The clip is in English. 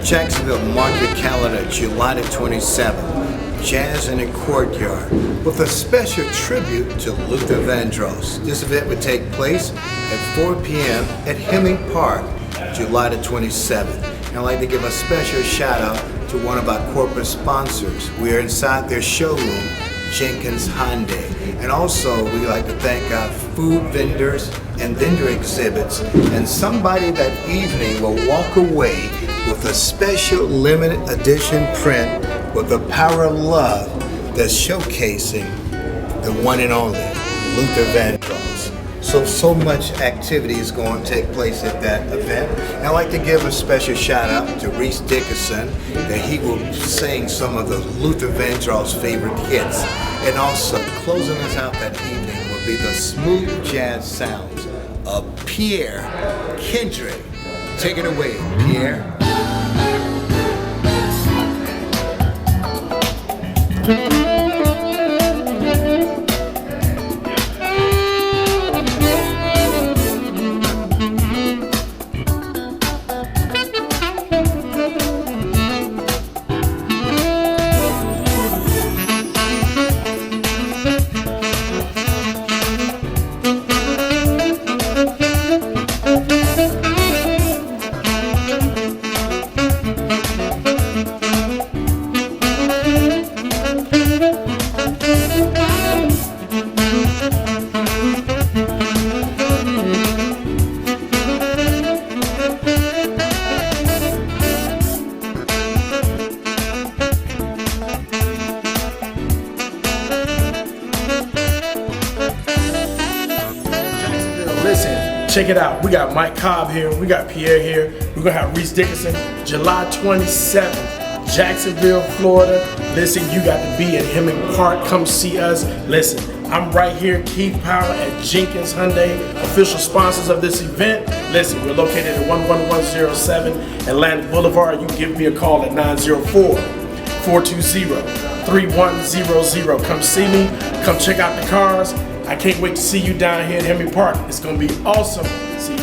Jacksonville, mark your calendar, July the 27th. Jazz in the Courtyard with a special tribute to Luther Vandross. This event would take place at 4 p.m. at Hemming Park, July the 27th. And I'd like to give a special shout out to one of our corporate sponsors. We are inside their showroom, Jenkins Hyundai. And also we'd like to thank our food vendors and vendor exhibits. And somebody that evening will walk away with a special limited edition print with the power of love that's showcasing the one and only Luther Vandross. So much activity is going to take place at that event. And I'd like to give a special shout out to Reese Dickerson that he will sing some of the Luther Vandross favorite hits. And also closing us out that evening will be the smooth jazz sounds of Pierre, Kendrick. Take it away, Pierre. Listen, check it out. We got Mike Cobb here. We got Pierre here. We're going to have Reese Dickerson, July 27th, Jacksonville, Florida. Listen, you got to be at Hemming Park. Come see us. Listen, I'm right here, Keith Power at Jenkins Hyundai, official sponsors of this event. Listen, we're located at 11107 Atlantic Boulevard. You can give me a call at 904-420-3100. Come see me. Come check out the cars. I can't wait to see you down here at Hemming Park. It's going to be awesome. See you